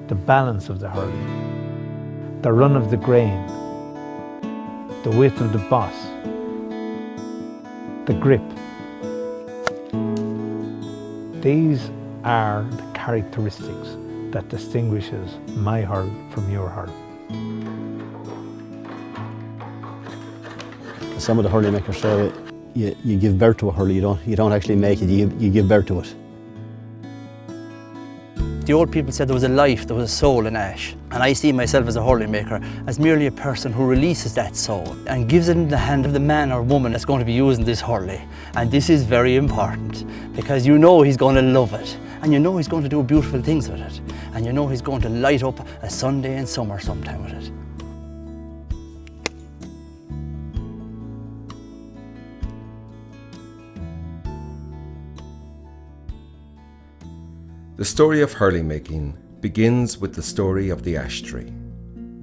the balance of the Hurley, the run of the grain, the width of the boss, the grip. These are the characteristics that distinguishes my hurl from your hurl. Some of the hurley makers say you give birth to a hurley, you don't actually make it, you give birth to it. The old people said there was a life, there was a soul in ash. And I see myself as a hurley maker as merely a person who releases that soul and gives it in the hand of the man or woman that's going to be using this hurley. And this is very important because you know he's going to love it and you know he's going to do beautiful things with it and you know he's going to light up a Sunday in summer sometime with it. The story of hurley making begins with the story of the ash tree.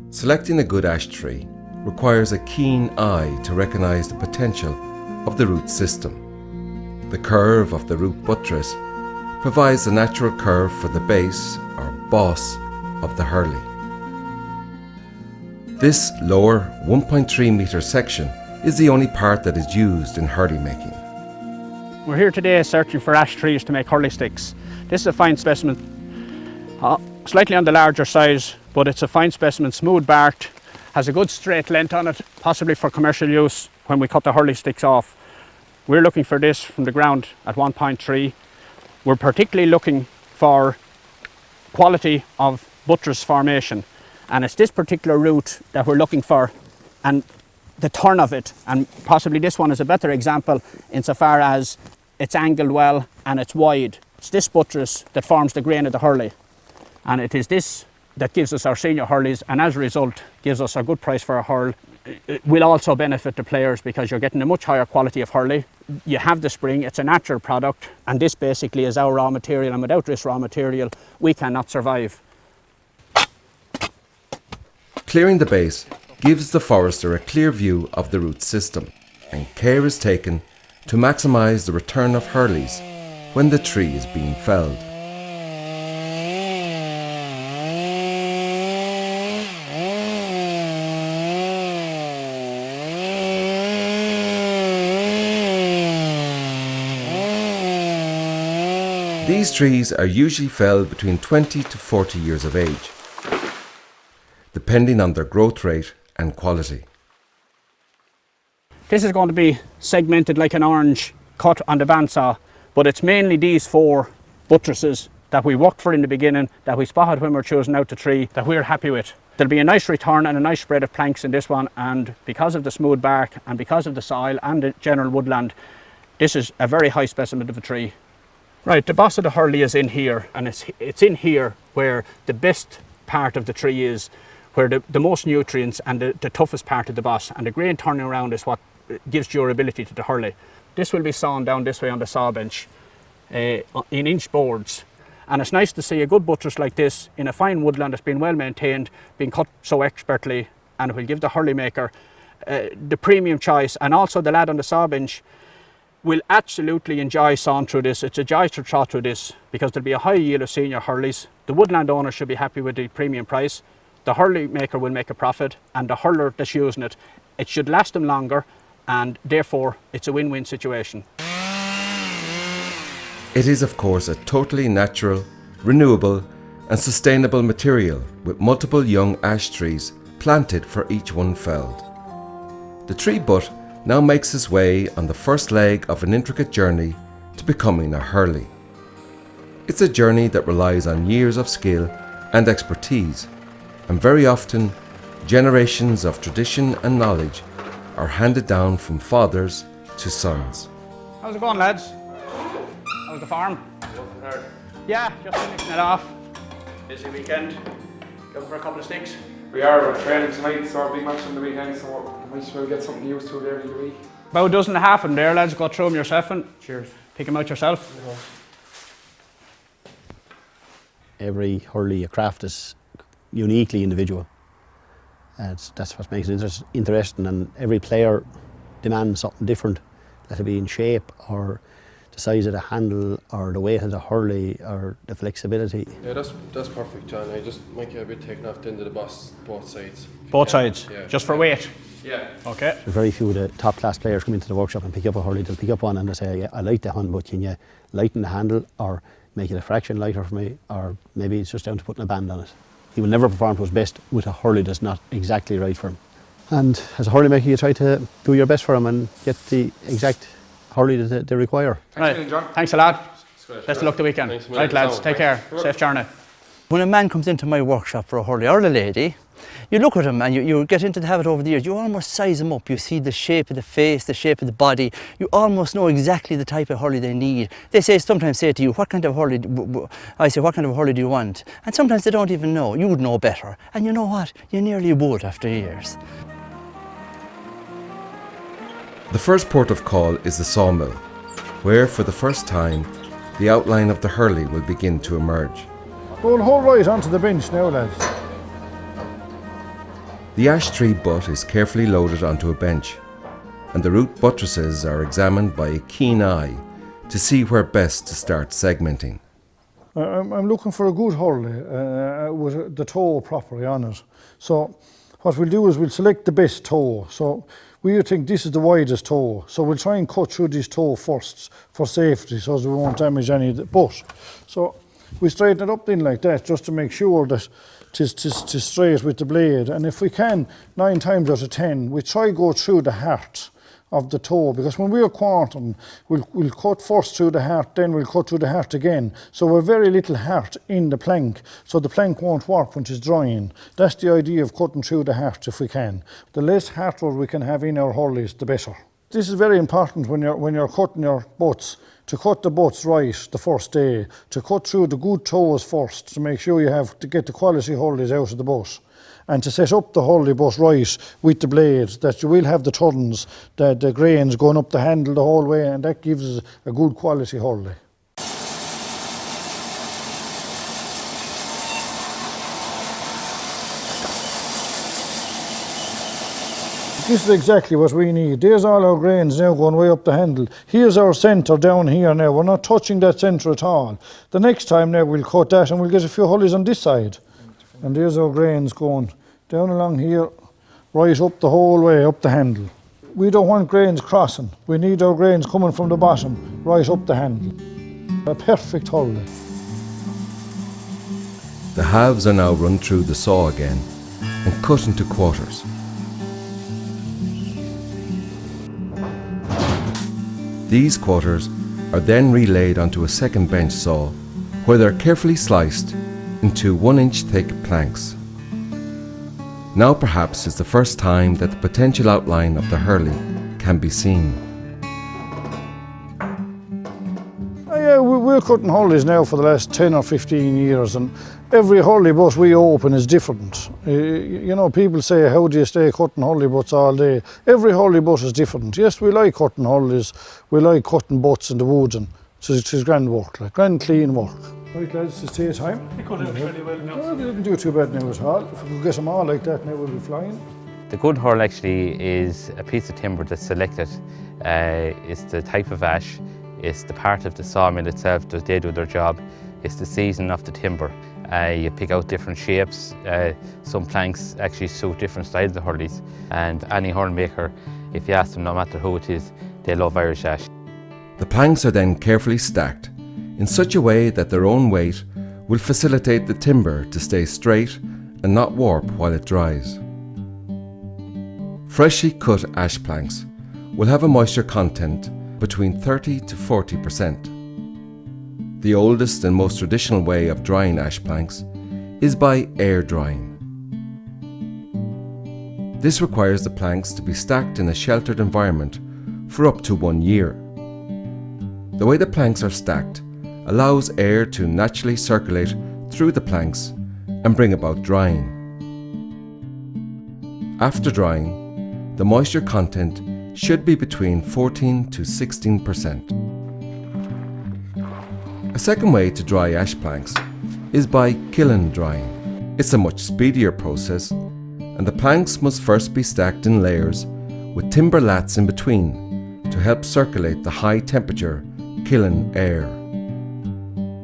Selecting a good ash tree requires a keen eye to recognise the potential of the root system. The curve of the root buttress provides a natural curve for the base or boss of the hurley. This lower 1.3 metre section is the only part that is used in hurley making. We're here today searching for ash trees to make hurley sticks. This is a fine specimen, slightly on the larger size, but it's a fine specimen, smooth barked, has a good straight length on it, possibly for commercial use when we cut the hurley sticks off. We're looking for this from the ground at 1.3. We're particularly looking for quality of buttress formation, and it's this particular root that we're looking for and the turn of it, and possibly this one is a better example insofar as it's angled well and it's wide. It's this buttress that forms the grain of the hurley, and it is this that gives us our senior hurleys, and as a result gives us a good price for a hurl. It will also benefit the players because you're getting a much higher quality of hurley. You have the spring, it's a natural product, and this basically is our raw material, and without this raw material we cannot survive. Clearing the base gives the forester a clear view of the root system, and care is taken to maximise the return of hurleys when the tree is being felled. These trees are usually felled between 20 to 40 years of age, depending on their growth rate and quality. This is going to be segmented like an orange cut on the bandsaw, but it's mainly these four buttresses that we worked for in the beginning, that we spotted when we were choosing out the tree, that we're happy with. There'll be a nice return and a nice spread of planks in this one, and because of the smooth bark and because of the soil and the general woodland, this is a very high specimen of a tree. Right, the boss of the hurley is in here, and it's in here where the best part of the tree is, where the most nutrients and the toughest part of the boss, and the grain turning around is what gives durability to the hurley. This will be sawn down this way on the saw bench in inch boards, and it's nice to see a good buttress like this in a fine woodland that's been well maintained, being cut so expertly, and it will give the hurley maker the premium choice, and also the lad on the saw bench will absolutely enjoy sawing through this. It's a joy to traw through this because there'll be a high yield of senior hurleys. The woodland owner should be happy with the premium price. The hurley maker will make a profit, and the hurler that's using it, it should last them longer, and therefore it's a win-win situation. It is of course a totally natural, renewable and sustainable material with multiple young ash trees planted for each one felled. The tree butt now makes its way on the first leg of an intricate journey to becoming a hurley. It's a journey that relies on years of skill and expertise, and very often generations of tradition and knowledge are handed down from fathers to sons. How's it going, lads? How's the farm? Yeah, just finishing it off. Busy weekend. Looking for a couple of sticks? We are, we're training tonight, so our big match on the weekend, so we might as well get something used to there in the week. About a dozen and a half in there, lads. Go through them yourself and cheers. Pick them out yourself. Every hurley, a craft is uniquely individual. That's what makes it interesting, and every player demands something different, let it be in shape or size of the handle or the weight of the Hurley or the flexibility. Yeah, that's perfect, John. I just might get a bit taken off the end of the bus, both sides. Both sides? Yeah. Just for weight? Yeah. Okay. Very few of the top class players come into the workshop and pick up a Hurley. They'll pick up one and they'll say, yeah, I like the one, but can you lighten the handle or make it a fraction lighter for me, or maybe it's just down to putting a band on it. He will never perform to his best with a Hurley that's not exactly right for him. And as a Hurley maker, you try to do your best for him and get the exact Hurley that they require. Thanks, John. Thanks a lot. Great. Best of luck the weekend. Thanks, Right, lads, So, take care. thanks. Safe journey. When a man comes into my workshop for a Hurley, or a lady, you look at him and you get into the habit over the years, you almost size him up. You see the shape of the face, the shape of the body. You almost know exactly the type of Hurley they need. They sometimes say to you, what kind of Hurley, I say, what kind of Hurley do you want? And sometimes they don't even know. You would know better. And you know what? You nearly would after years. The first port of call is the sawmill, where for the first time the outline of the Hurley will begin to emerge. Go and hold right onto the bench now, lads. The ash tree butt is carefully loaded onto a bench, and the root buttresses are examined by a keen eye to see where best to start segmenting. I'm looking for a good Hurley with the toe properly on it. So what we'll do is we'll select the best toe. So we think this is the widest toe. So we'll try and cut through this toe first for safety so as we won't damage any of the butt. So we straighten it up then like that just to make sure that it's straight with the blade. And if we can, 9 times out of 10, we try go through the heart of the toe, because when we're quartering, we'll cut first through the heart, then we'll cut through the heart again. So we're very little heart in the plank, so the plank won't work when it's drying. That's the idea of cutting through the heart if we can. The less heartwork we can have in our Hurleys, the better. This is very important when you're cutting your butts, to cut the butts right the first day, to cut through the good toes first, to make sure you have to get the quality Hurleys out of the butt, and to set up the Hurley butt right with the blade, that you will have the turns, the grains going up the handle the whole way, and that gives us a good quality Hurley. This is exactly what we need. There's all our grains now going way up the handle. Here's our centre down here now. We're not touching that centre at all. The next time now we'll cut that and we'll get a few Hurleys on this side. And there's our grains going down along here, right up the whole way up the handle. We don't want grains crossing. We need our grains coming from the bottom, right up the handle. A perfect Hurley. The halves are now run through the saw again and cut into quarters. These quarters are then relayed onto a second bench saw, where they're carefully sliced into 1-inch thick planks. Now perhaps is the first time that the potential outline of the Hurley can be seen. Yeah, we're cutting Hurleys now for the last 10 or 15 years, and every Hurley butt we open is different. You know, people say, how do you stay cutting Hurley butts all day? Every Hurley butt is different. Yes, we like cutting Hurleys, we like cutting butts in the woods, and it's grand work, like grand clean work. Right lads, it's tea time. You cut it really well now. No, they didn't do too bad now at all. If we could get them all like that now, we'll be flying. The good Hurl actually is a piece of timber that's selected. It's the type of ash, it's the part of the sawmill itself, they do their job, it's the season of the timber. You pick out different shapes. Some planks actually suit different styles of Hurleys, and any Hurl maker, if you ask them, no matter who it is, they love Irish ash. The planks are then carefully stacked in such a way that their own weight will facilitate the timber to stay straight and not warp while it dries. Freshly cut ash planks will have a moisture content between 30 to 40%. The oldest and most traditional way of drying ash planks is by air drying. This requires the planks to be stacked in a sheltered environment for up to 1 year. The way the planks are stacked allows air to naturally circulate through the planks and bring about drying. After drying, the moisture content should be between 14 to 16%. A second way to dry ash planks is by kiln drying. It's a much speedier process, and the planks must first be stacked in layers with timber lats in between to help circulate the high temperature killing air.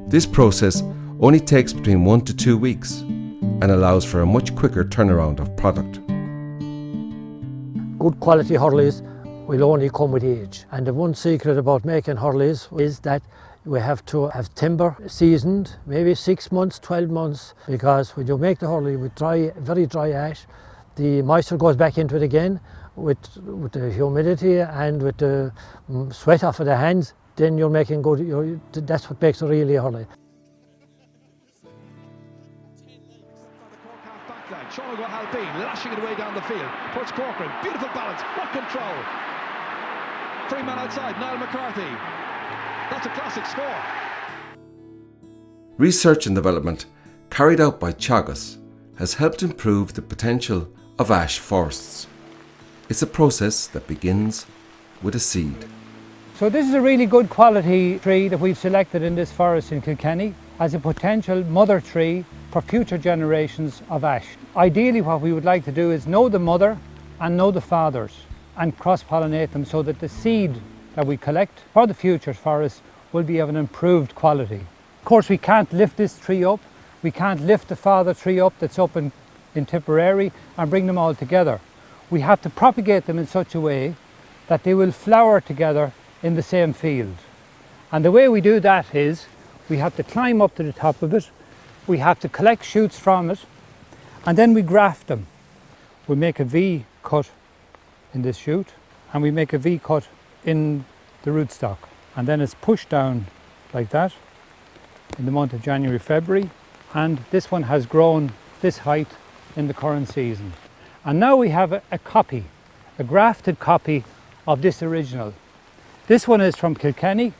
This process only takes between 1 to 2 weeks and allows for a much quicker turnaround of product. Good quality Hurleys will only come with age. And the one secret about making Hurleys is that we have to have timber seasoned, maybe 6 months, 12 months, because when you make the Hurley with very dry ash, the moisture goes back into it again with the humidity and with the sweat off of the hands, then you're making good, that's what makes a really Hurley. Sean Alpine lashing it away down the field towards Corcoran. Beautiful balance, what control. Free man outside, Niall McCarthy. That's a classic score. Research and development carried out by Teagasc has helped improve the potential of ash forests. It's a process that begins with a seed. So this is a really good quality tree that we've selected in this forest in Kilkenny as a potential mother tree for future generations of ash. Ideally what we would like to do is know the mother and know the fathers and cross-pollinate them so that the seed that we collect for the future forest will be of an improved quality. Of course we can't lift this tree up, we can't lift the father tree up that's up in Tipperary and bring them all together. We have to propagate them in such a way that they will flower together in the same field. And the way we do that is we have to climb up to the top of it, we have to collect shoots from it, and then we graft them. We make a V cut in this shoot and we make a V cut in the rootstock, and then it's pushed down like that in the month of January, February, and this one has grown this height in the current season. And now we have a copy, a grafted copy of this original. This one is from Kilkenny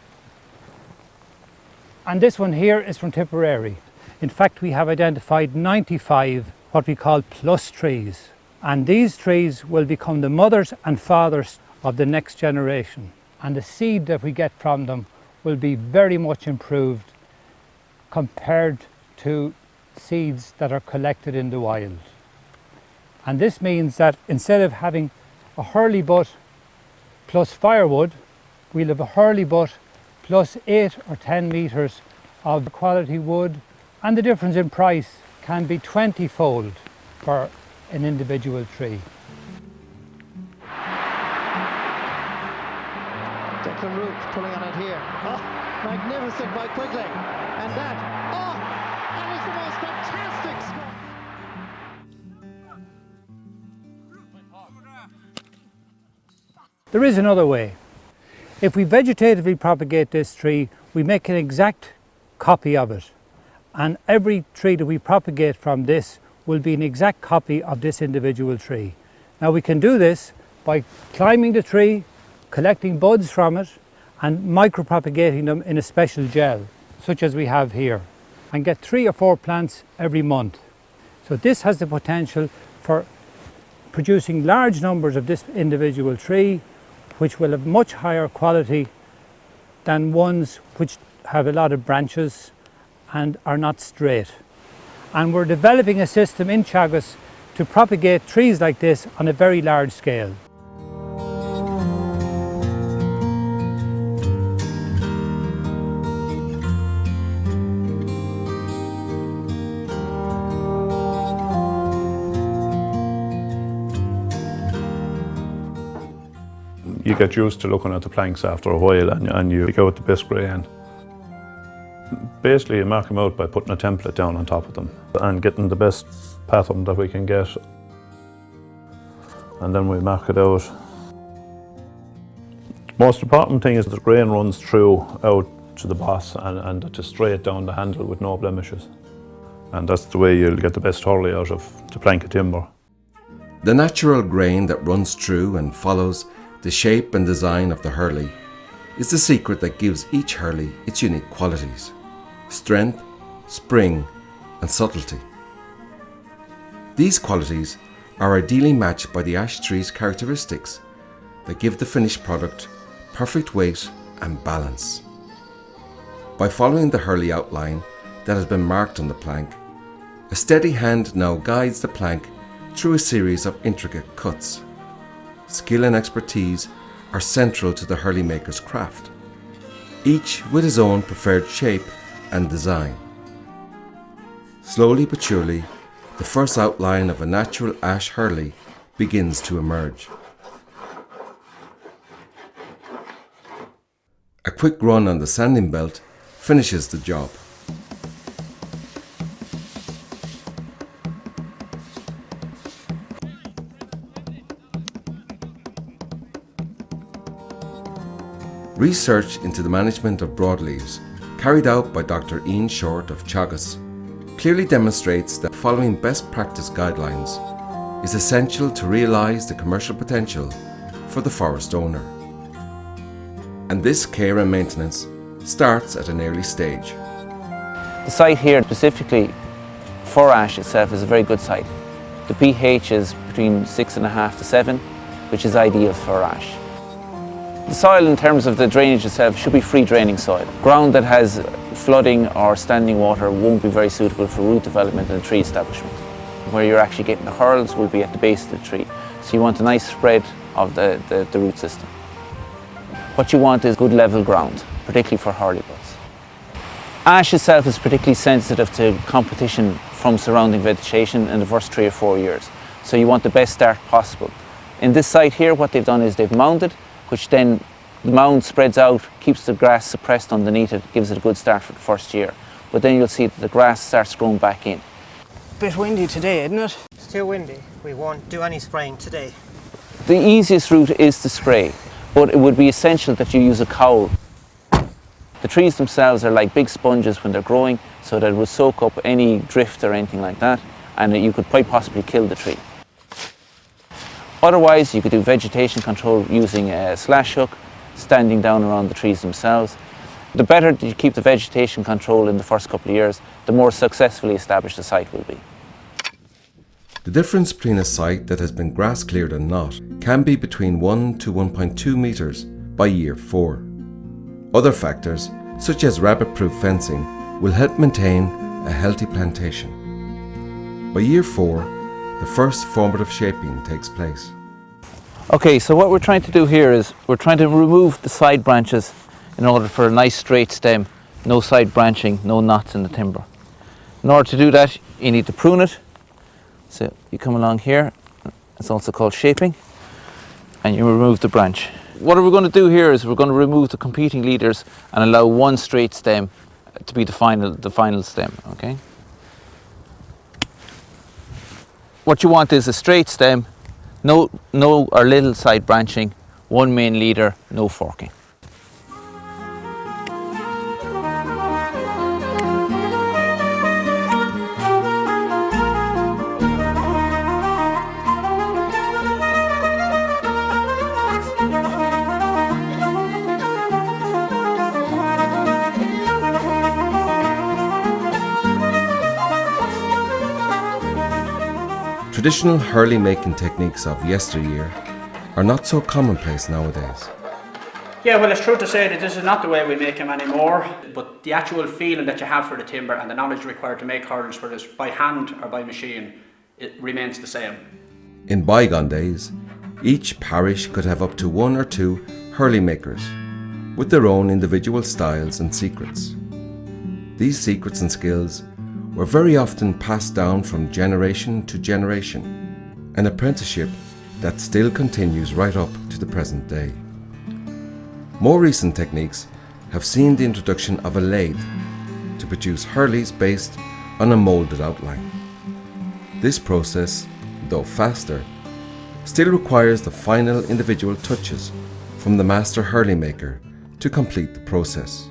and this one here is from Tipperary. In fact, we have identified 95 what we call plus trees, and these trees will become the mothers and fathers of the next generation, and the seed that we get from them will be very much improved compared to seeds that are collected in the wild. And this means that instead of having a Hurley butt plus firewood, we'll have a Hurley butt plus 8 or 10 metres of quality wood, and the difference in price can be 20-fold for an individual tree. Declan Root pulling on it here. Oh, magnificent by Quigley. And that is the most fantastic score. There is another way. If we vegetatively propagate this tree, we make an exact copy of it. And every tree that we propagate from this will be an exact copy of this individual tree. Now we can do this by climbing the tree, collecting buds from it, and micropropagating them in a special gel, such as we have here, and get 3 or 4 plants every month. So this has the potential for producing large numbers of this individual tree, which will have much higher quality than ones which have a lot of branches and are not straight. And we're developing a system in Teagasc to propagate trees like this on a very large scale. You get used to looking at the planks after a while and you pick out the best grain. Basically you mark them out by putting a template down on top of them and getting the best pattern that we can get. And then we mark it out. Most important thing is that the grain runs through out to the boss and it's straight down the handle with no blemishes. And that's the way you'll get the best Hurley out of the plank of timber. The natural grain that runs through and follows the shape and design of the Hurley is the secret that gives each Hurley its unique qualities: strength, spring and subtlety. These qualities are ideally matched by the ash tree's characteristics that give the finished product perfect weight and balance. By following the Hurley outline that has been marked on the plank, a steady hand now guides the plank through a series of intricate cuts. Skill and expertise are central to the Hurley maker's craft. each with his own preferred shape and design. Slowly but surely, the first outline of a natural ash Hurley begins to emerge. A quick run on the sanding belt finishes the job. Research into the management of broadleaves, carried out by Dr. Ian Short of Teagasc, clearly demonstrates that following best practice guidelines is essential to realise the commercial potential for the forest owner. And this care and maintenance starts at an early stage. The site here specifically for ash itself is a very good site. The pH is between 6.5 to 7, which is ideal for ash. The soil in terms of the drainage itself should be free draining soil. Ground that has flooding or standing water won't be very suitable for root development and tree establishment. Where you're actually getting the hurls will be at the base of the tree. So you want a nice spread of the root system. What you want is good level ground, particularly for Hurley buds. Ash itself is particularly sensitive to competition from surrounding vegetation in the first 3 or 4 years. So you want the best start possible. In this site here, what they've done is they've mounded, which then the mound spreads out, keeps the grass suppressed underneath it, gives it a good start for the first year. But then you'll see that the grass starts growing back in. Bit windy today, isn't it? It's too windy. We won't do any spraying today. The easiest route is to spray, but it would be essential that you use a cowl. The trees themselves are like big sponges when they're growing, so that it will soak up any drift or anything like that, and you could quite possibly kill the tree. Otherwise, you could do vegetation control using a slash hook, standing down around the trees themselves. The better that you keep the vegetation control in the first couple of years, the more successfully established the site will be. The difference between a site that has been grass cleared and not can be between 1 to 1.2 metres by year 4. Other factors, such as rabbit-proof fencing, will help maintain a healthy plantation. By year 4, the first formative shaping takes place. Okay, so what we're trying to do here is we're trying to remove the side branches in order for a nice straight stem, no side branching, no knots in the timber. In order to do that, you need to prune it. So you come along here, it's also called shaping, and you remove the branch. What we're going to do here is we're going to remove the competing leaders and allow one straight stem to be the final stem, okay? What you want is a straight stem, no or little side branching, one main leader, no forking. Traditional Hurley making techniques of yesteryear are not so commonplace nowadays. Yeah, well, it's true to say that this is not the way we make them anymore, but the actual feeling that you have for the timber and the knowledge required to make hurls, whether it's by hand or by machine, it remains the same. In bygone days, each parish could have up to 1 or 2 Hurley makers, with their own individual styles and secrets. These secrets and skills were very often passed down from generation to generation, an apprenticeship that still continues right up to the present day. More recent techniques have seen the introduction of a lathe to produce Hurleys based on a moulded outline. This process, though faster, still requires the final individual touches from the master Hurley maker to complete the process.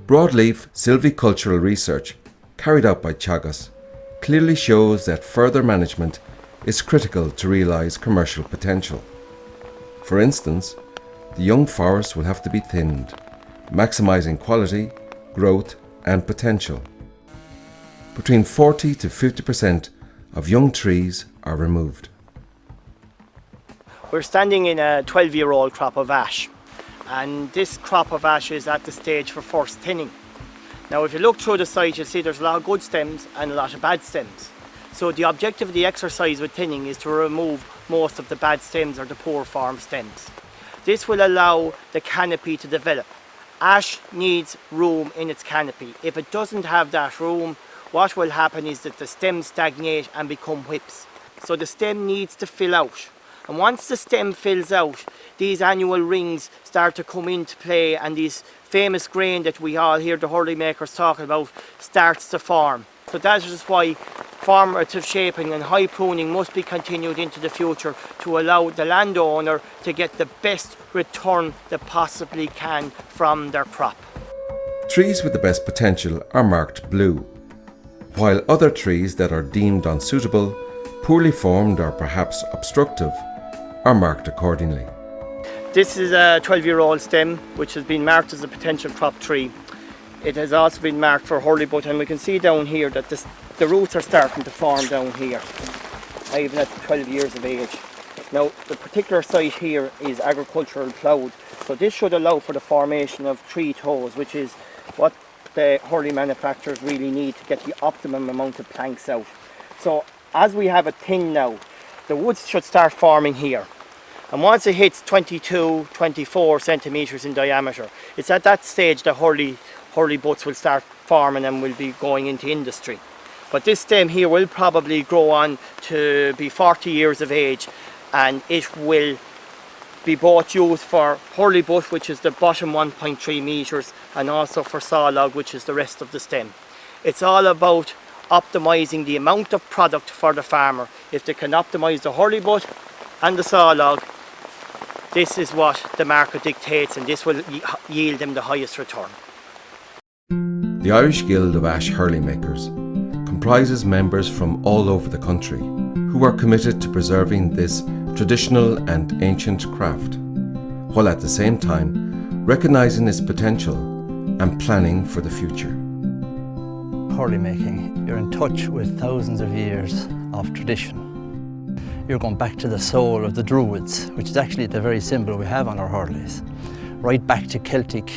Broadleaf silvicultural research carried out by Teagasc clearly shows that further management is critical to realise commercial potential. For instance, the young forest will have to be thinned, maximising quality, growth and potential. Between 40 to 50% of young trees are removed. We're standing in a 12-year-old crop of ash, and this crop of ash is at the stage for first thinning. Now if you look through the site, you'll see there's a lot of good stems and a lot of bad stems. So the objective of the exercise with thinning is to remove most of the bad stems or the poor form stems. This will allow the canopy to develop. Ash needs room in its canopy. If it doesn't have that room, what will happen is that the stems stagnate and become whips. So the stem needs to fill out. And once the stem fills out, these annual rings start to come into play, and these famous grain that we all hear the Hurley makers talking about starts to form. So that is why formative shaping and high pruning must be continued into the future to allow the landowner to get the best return they possibly can from their crop. Trees with the best potential are marked blue, while other trees that are deemed unsuitable, poorly formed or perhaps obstructive are marked accordingly. This is a 12-year-old stem which has been marked as a potential crop tree. It has also been marked for Hurley butt, and we can see down here that the roots are starting to form down here, even at 12 years of age. Now the particular site here is agricultural ploughed, so this should allow for the formation of 3 toes, which is what the Hurley manufacturers really need to get the optimum amount of planks out. So as we have it thin now, the woods should start forming here. And once it hits 22, 24 centimetres in diameter, it's at that stage that Hurley butts will start forming and will be going into industry. But this stem here will probably grow on to be 40 years of age, and it will be both used for Hurley butt, which is the bottom 1.3 metres, and also for saw log, which is the rest of the stem. It's all about optimising the amount of product for the farmer. If they can optimise the Hurley butt and the saw log, this is what the market dictates, and this will yield them the highest return. The Irish Guild of Ash Hurley Makers comprises members from all over the country who are committed to preserving this traditional and ancient craft, while at the same time recognising its potential and planning for the future. Hurley making, you're in touch with thousands of years of tradition. You're going back to the soul of the Druids, which is actually the very symbol we have on our Hurleys, right back to Celtic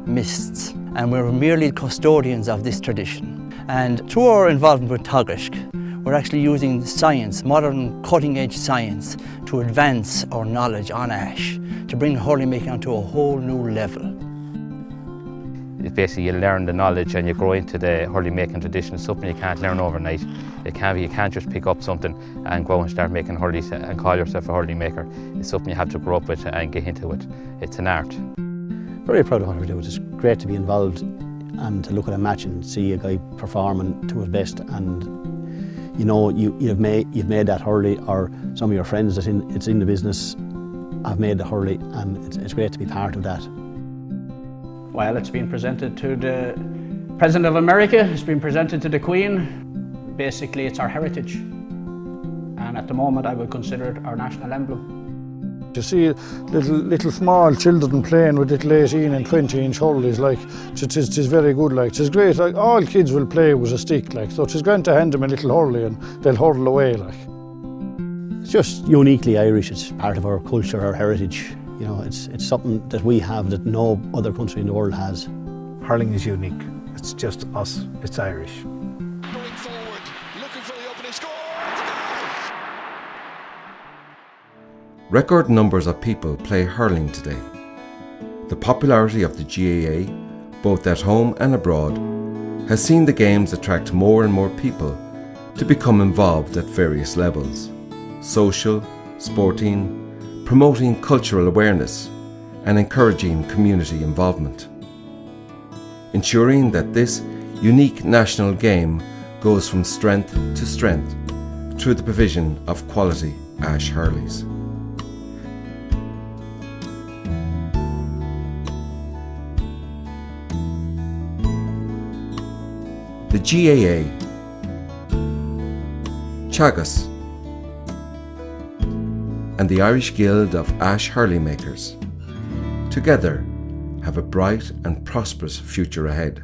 mists, and we're merely custodians of this tradition. And through our involvement with Teagasc, we're actually using science, modern cutting-edge science, to advance our knowledge on ash, to bring Hurley making onto a whole new level. Basically, you learn the knowledge and you grow into the Hurley making tradition. It's something you can't learn overnight. You can't just pick up something and go and start making Hurleys and call yourself a Hurley maker. It's something you have to grow up with and get into it. It's an art. Very proud of what we do. It's great to be involved and to look at a match and see a guy performing to his best, and you know you've made that Hurley, or some of your friends that's in the business have made the Hurley, and it's great to be part of that. Well, it's been presented to the President of America, it's been presented to the Queen. Basically, it's our heritage, and at the moment I would consider it our national emblem. You see little small children playing with little 18 and 20-inch Hurleys, like, it is very good, like, it's great, like, all kids will play with a stick, like, so it's going to hand them a little Hurley and they'll hurl away, like. It's just uniquely Irish, it's part of our culture, our heritage. You know, it's something that we have that no other country in the world has. Hurling is unique. It's just us. It's Irish. Going forward, looking for the opening score. Record numbers of people play hurling today. The popularity of the GAA, both at home and abroad, has seen the games attract more and more people to become involved at various levels: social, sporting, promoting cultural awareness and encouraging community involvement, ensuring that this unique national game goes from strength to strength through the provision of quality ash hurleys. The GAA, Teagasc, and the Irish Guild of Ash Hurley Makers together have a bright and prosperous future ahead.